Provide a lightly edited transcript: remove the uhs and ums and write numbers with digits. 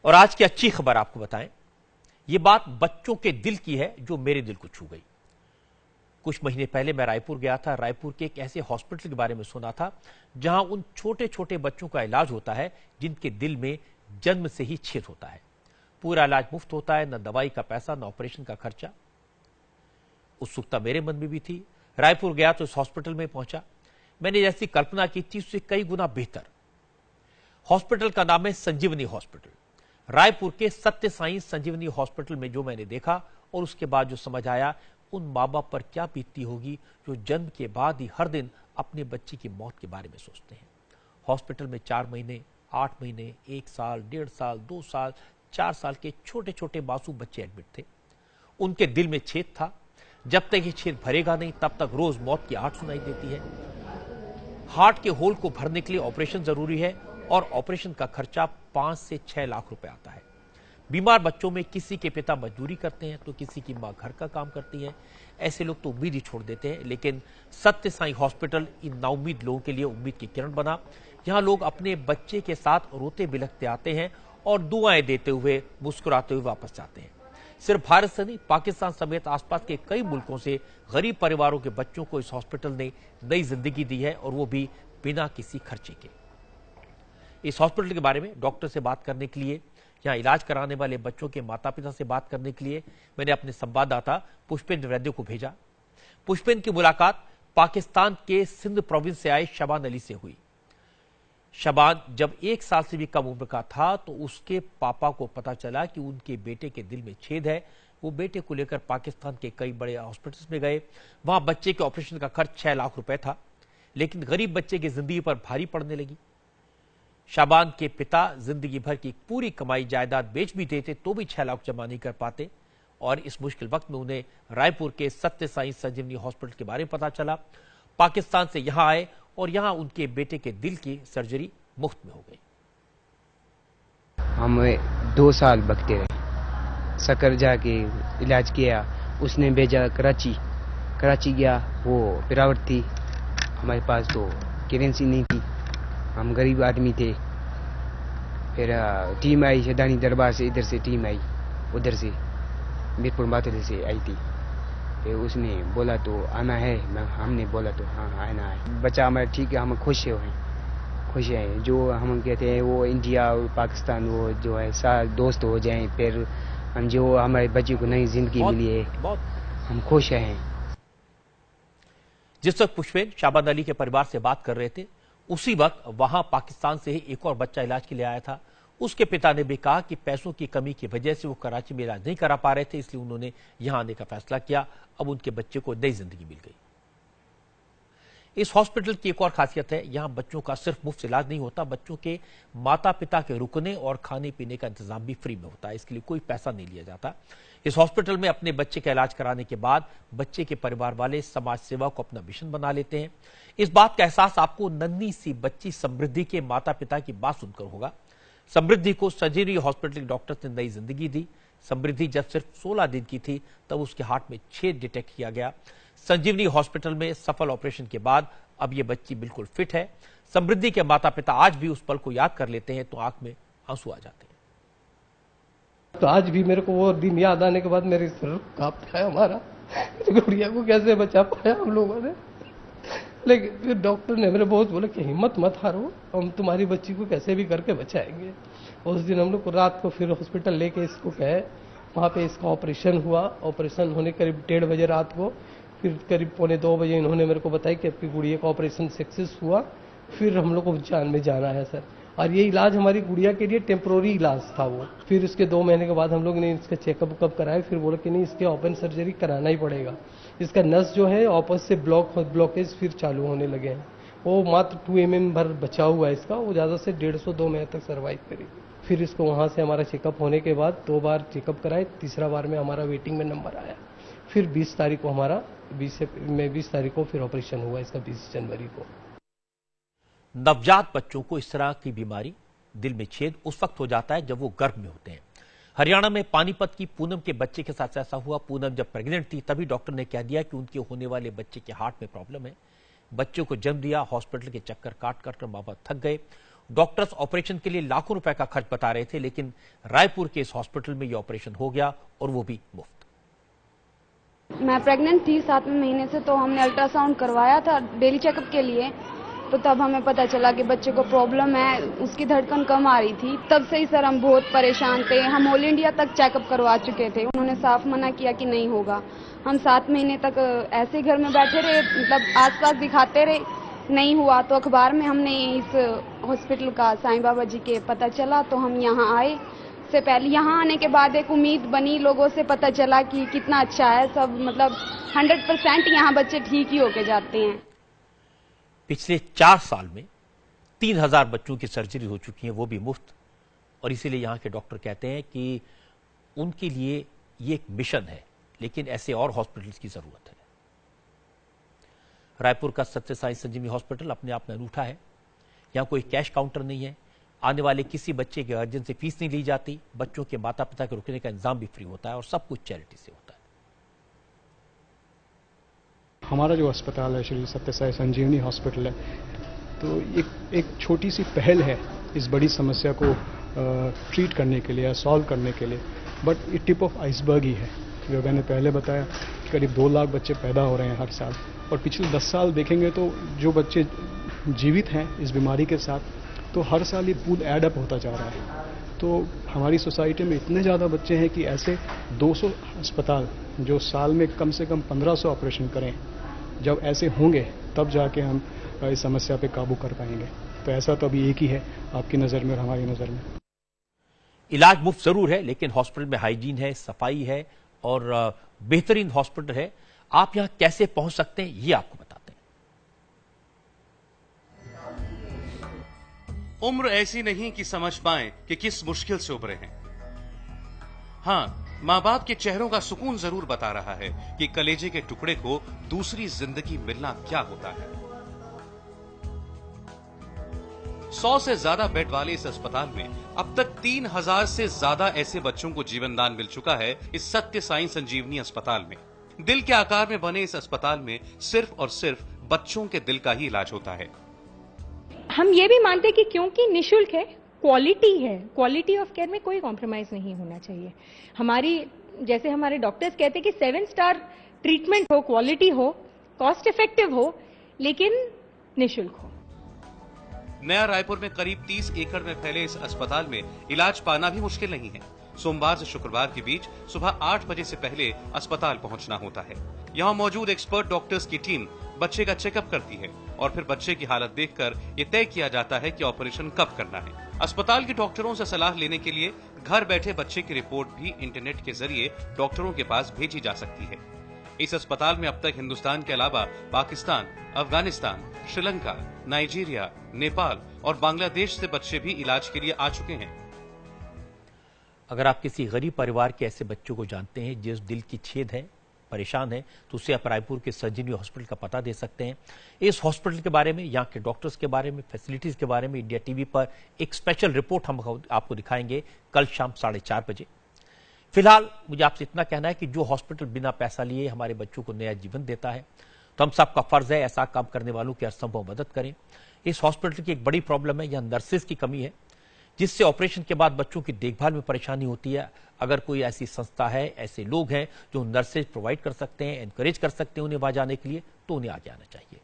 और आज की अच्छी खबर आपको बताएं, ये बात बच्चों के दिल की है जो मेरे दिल को छू गई। कुछ महीने पहले मैं रायपुर गया था। रायपुर के एक ऐसे हॉस्पिटल के बारे में सुना था जहां उन छोटे छोटे बच्चों का इलाज होता है जिनके दिल में जन्म से ही छेद होता है। पूरा इलाज मुफ्त होता है, न दवाई का पैसा, न ऑपरेशन का खर्चा। उत्सुकता मेरे मन में भी थी। रायपुर गया तो इस हॉस्पिटल में पहुंचा। मैंने जैसी कल्पना की थी उससे कई गुना बेहतर। हॉस्पिटल का नाम है संजीवनी हॉस्पिटल। रायपुर के सत्य साई संजीवनी हॉस्पिटल में जो मैंने देखा और उसके बाद जो समझ आया, उन माँ बाप पर क्या बीतती होगी जो जन्म के बाद ही हर दिन अपने बच्चे की मौत के बारे में सोचते हैं। हॉस्पिटल में 4 महीने, 8 महीने, 1 साल, 1.5 साल, 2 साल, 4 साल के छोटे छोटे मासूम बच्चे एडमिट थे। उनके दिल में छेद था। जब तक ये छेद भरेगा नहीं तब तक रोज मौत की आहट सुनाई देती है। हार्ट के होल को भरने के लिए ऑपरेशन जरूरी है और ऑपरेशन का खर्चा 5 से 6 लाख रुपए आता है। बीमार बच्चों में किसी के पिता मजदूरी करते हैं तो किसी की मां घर का काम करती है। ऐसे लोग तो उम्मीद ही छोड़ देते हैं, लेकिन सत्य साई हॉस्पिटल इन नाउम्मीद लोगों के लिए उम्मीद की किरण बना। यहां लोग अपने बच्चे के साथ रोते बिलखते आते हैं और दुआएं देते हुए, मुस्कुराते हुए वापस जाते हैं। सिर्फ भारत से नहीं, पाकिस्तान समेत आसपास के कई मुल्कों से गरीब परिवारों के बच्चों को इस हॉस्पिटल ने नई जिंदगी दी है, और वो भी बिना किसी खर्चे के। इस हॉस्पिटल के बारे में डॉक्टर से बात करने के लिए, यहां इलाज कराने वाले बच्चों के माता पिता से बात करने के लिए मैंने अपने संवाददाता पुष्पेंद्र वैद्य को भेजा। पुष्पेंद्र की मुलाकात पाकिस्तान के सिंध प्रोविंस से आए शबान अली से हुई। शबान जब 1 साल से भी कम उम्र का था तो उसके पापा को पता चला कि उनके बेटे के दिल में छेद है। वो बेटे को लेकर पाकिस्तान के कई बड़े हॉस्पिटल्स में गए। वहां बच्चे के ऑपरेशन का खर्च 6 लाख रुपए था, लेकिन गरीब बच्चे की जिंदगी पर भारी पड़ने लगी। शाबान के पिता जिंदगी भर की पूरी कमाई जायदाद बेच भी देते तो भी 6 लाख जमा नहीं कर पाते, और इस मुश्किल वक्त में उन्हें रायपुर के सत्य साई संजीवनी हॉस्पिटल के बारे में पता चला। पाकिस्तान से यहां आए और यहां उनके बेटे के दिल की सर्जरी मुफ्त में हो गई। हम 2 साल भगते रहे, सकर जाके इलाज किया, उसने भेजा कराची गया। वो पिरावट थी, हमारे पास तो करेंसी नहीं थी, हम गरीब आदमी थे। फिर टीम आई शदानी दरबार से, इधर से टीम आई, उधर से मीरपुर मातले से आई थी। फिर उसने बोला तो आना है, हमने बोला तो हाँ आना है। बच्चा हमारा ठीक है, हम खुश हैं। जो हम कहते हैं वो इंडिया और पाकिस्तान वो जो है सारे दोस्त हो जाएं, फिर हम जो हमारे बच्चे को नई जिंदगी मिली है, हम खुश हैं। जिस वक्त पुष्पेंद्र शाबान अली के परिवार से बात कर रहे थे, उसी वक्त वहां पाकिस्तान से ही एक और बच्चा इलाज के लिए आया था। उसके पिता ने भी कहा कि पैसों की कमी की वजह से वो कराची में इलाज नहीं करा पा रहे थे, इसलिए उन्होंने यहां आने का फैसला किया। अब उनके बच्चे को नई जिंदगी मिल गई। इस हॉस्पिटल की एक और खासियत है, यहां बच्चों का सिर्फ मुफ्त इलाज नहीं होता, बच्चों के माता पिता के रुकने और खाने पीने का इंतजाम भी फ्री में होता है। इसके लिए कोई पैसा नहीं लिया जाता। इस हॉस्पिटल में अपने बच्चे का इलाज कराने के बाद बच्चे के परिवार वाले समाज सेवा को अपना मिशन बना लेते हैं। इस बात का एहसास आपको नन्ही सी बच्ची समृद्धि के माता पिता की बात सुनकर होगा। समृद्धि को संजीवनी हॉस्पिटल के डॉक्टर्स ने नई जिंदगी दी। समृद्धि जब सिर्फ 16 दिन की थी तब उसके हार्ट में छेद डिटेक्ट किया गया। संजीवनी हॉस्पिटल में सफल ऑपरेशन के बाद अब यह बच्ची बिल्कुल फिट है। समृद्धि के माता पिता आज भी उस पल को याद कर लेते हैं तो आंख में आंसू आ जाते हैं। तो आज भी मेरे को वो दिन याद आने के बाद मेरे सर कांपता है। हमारा गुड़िया को कैसे बचा पाया हम लोगों ने। लेकिन फिर डॉक्टर ने मेरे बहुत बोला कि हिम्मत मत हारो, हम तुम्हारी बच्ची को कैसे भी करके बचाएंगे। उस दिन हम लोग को रात को फिर हॉस्पिटल लेके इसको गए, वहाँ पे इसका ऑपरेशन हुआ। ऑपरेशन होने करीब 1:30 बजे रात को, फिर करीब 1:45 बजे इन्होंने मेरे को बताया कि आपकी गुड़िया का ऑपरेशन सक्सेस हुआ। फिर हम लोग को जान में जाना है सर, और ये इलाज हमारी गुड़िया के लिए टेम्प्रोरी इलाज था वो। फिर उसके 2 महीने के बाद हम लोग ने इसका चेकअप कराया। फिर बोला कि नहीं, इसके ओपन सर्जरी कराना ही पड़ेगा। इसका नस जो है आपस से ब्लॉकेज फिर चालू होने लगे हैं। वो मात्र 2 mm भर बचा हुआ है इसका, वो ज़्यादा से 150-2 महीने तक सर्वाइव करेगी। फिर इसको वहाँ से हमारा चेकअप होने के बाद 2 बार चेकअप कराए, तीसरा बार में हमारा वेटिंग में नंबर आया। फिर 20 तारीख को हमारा 20 तारीख को फिर ऑपरेशन हुआ इसका, 20 जनवरी को। नवजात बच्चों को इस तरह की बीमारी, दिल में छेद, उस वक्त हो जाता है जब वो गर्भ में होते हैं। हरियाणा में पानीपत की पूनम के बच्चे के साथ ऐसा हुआ। पूनम जब प्रेग्नेंट थी तभी डॉक्टर ने कह दिया कि उनके होने वाले बच्चे के हार्ट में प्रॉब्लम है। बच्चे को जन्म दिया। हॉस्पिटल के चक्कर काट कर मां बाप थक गए। डॉक्टर्स ऑपरेशन के लिए लाखों रुपए का खर्च बता रहे थे, लेकिन रायपुर के इस हॉस्पिटल में यह ऑपरेशन हो गया और वो भी मुफ्त। मैं प्रेग्नेंट थी 7वें महीने से, तो हमने अल्ट्रासाउंड करवाया था डेली चेकअप के लिए। तो तब हमें पता चला कि बच्चे को प्रॉब्लम है, उसकी धड़कन कम आ रही थी। तब से ही सर हम बहुत परेशान थे। हम ऑल इंडिया तक चेकअप करवा चुके थे, उन्होंने साफ मना किया कि नहीं होगा। हम 7 महीने तक ऐसे घर में बैठे रहे, मतलब आसपास दिखाते रहे, नहीं हुआ। तो अखबार में हमने इस हॉस्पिटल का साईं बाबा जी के पता चला, तो हम यहाँ आए। से पहले यहाँ आने के बाद एक उम्मीद बनी, लोगों से पता चला कि कितना अच्छा है सब, मतलब 100% यहाँ बच्चे ठीक ही होके जाते हैं। पिछले 4 साल में 3000 बच्चों की सर्जरी हो चुकी है, वो भी मुफ्त। और इसीलिए यहाँ के डॉक्टर कहते हैं कि उनके लिए ये एक मिशन है, लेकिन ऐसे और हॉस्पिटल्स की जरूरत है। रायपुर का सत्य साई संजीवनी हॉस्पिटल अपने आप में अनूठा है। यहाँ कोई कैश काउंटर नहीं है, आने वाले किसी बच्चे के गार्जियन से फीस नहीं ली जाती, बच्चों के माता पिता के रुकने का इंतजाम भी फ्री होता है और सब कुछ चैरिटी से होता है। हमारा जो अस्पताल है श्री सत्य साई संजीवनी हॉस्पिटल है, तो एक छोटी सी पहल है इस बड़ी समस्या को ट्रीट करने के लिए या सॉल्व करने के लिए, बट ये टिप ऑफ आइसबर्ग ही है। जो मैंने पहले बताया, करीब 2 लाख बच्चे पैदा हो रहे हैं हर साल, और पिछले 10 साल देखेंगे तो जो बच्चे जीवित हैं इस बीमारी के साथ, तो हर साल ये पूल एड अप होता जा रहा है। तो हमारी सोसाइटी में इतने ज़्यादा बच्चे हैं कि ऐसे 200 अस्पताल जो साल में कम से कम 1500 ऑपरेशन करें, जब ऐसे होंगे तब जाके हम इस समस्या पे काबू कर पाएंगे। तो ऐसा तो अभी एक ही है आपकी नज़र में और हमारी नज़र में। इलाज मुफ्त जरूर है, लेकिन हॉस्पिटल में हाइजीन है, सफाई है और बेहतरीन हॉस्पिटल है। आप यहां कैसे पहुंच सकते हैं, ये आपको बताते हैं। उम्र ऐसी नहीं कि समझ पाएं कि किस मुश्किल से उभरे हैं। हां, मां बाप के चेहरों का सुकून जरूर बता रहा है कि कलेजे के टुकड़े को दूसरी जिंदगी मिलना क्या होता है। 100 से ज्यादा बेड वाले इस अस्पताल में अब तक 3000 से ज्यादा ऐसे बच्चों को जीवन दान मिल चुका है। इस सत्य साई संजीवनी अस्पताल में दिल के आकार में बने इस अस्पताल में सिर्फ और सिर्फ बच्चों के दिल का ही इलाज होता है। हम ये भी मानते हैं कि क्योंकि निःशुल्क है, क्वालिटी है, क्वालिटी ऑफ केयर में कोई कॉम्प्रोमाइज नहीं होना चाहिए। जैसे हमारे डॉक्टर्स कहते हैं कि 7 स्टार ट्रीटमेंट हो, क्वालिटी हो, कॉस्ट इफेक्टिव हो, लेकिन निःशुल्क हो। नया रायपुर में करीब 30 एकड़ में फैले इस अस्पताल में इलाज पाना भी मुश्किल नहीं है। सोमवार से शुक्रवार के बीच सुबह 8 बजे से पहले अस्पताल पहुंचना होता है। यहां मौजूद एक्सपर्ट डॉक्टर्स की टीम बच्चे का चेकअप करती है और फिर बच्चे की हालत देखकर यह तय किया जाता है कि ऑपरेशन कब करना है। अस्पताल के डॉक्टरों से सलाह लेने के लिए घर बैठे बच्चे की रिपोर्ट भी इंटरनेट के जरिए डॉक्टरों के पास भेजी जा सकती है। इस अस्पताल में अब तक हिंदुस्तान के अलावा पाकिस्तान, अफगानिस्तान, श्रीलंका, नाइजीरिया, नेपाल और बांग्लादेश से बच्चे भी इलाज के लिए आ चुके हैं। अगर आप किसी गरीब परिवार के ऐसे बच्चों को जानते हैं जिस दिल की छेद है, परेशान है, तो उसे आप रायपुर के संजीवनी हॉस्पिटल का पता दे सकते हैं। इस हॉस्पिटल के बारे में, यहाँ के डॉक्टर्स के बारे में, फैसिलिटीज के बारे में इंडिया टीवी पर एक स्पेशल रिपोर्ट हम आपको दिखाएंगे कल शाम 4:30 बजे। फिलहाल मुझे आपसे इतना कहना है कि जो हॉस्पिटल बिना पैसा लिए हमारे बच्चों को नया जीवन देता है, तो हम सबका फर्ज है ऐसा काम करने वालों की असंभव मदद करें। इस हॉस्पिटल की एक बड़ी प्रॉब्लम है, यहां नर्सेज की कमी है, जिससे ऑपरेशन के बाद बच्चों की देखभाल में परेशानी होती है। अगर कोई ऐसी संस्था है, ऐसे लोग हैं जो नर्सेज प्रोवाइड कर सकते हैं, एनकरेज कर सकते हैं उन्हें वहां जाने के लिए, तो उन्हें आगे आना चाहिए।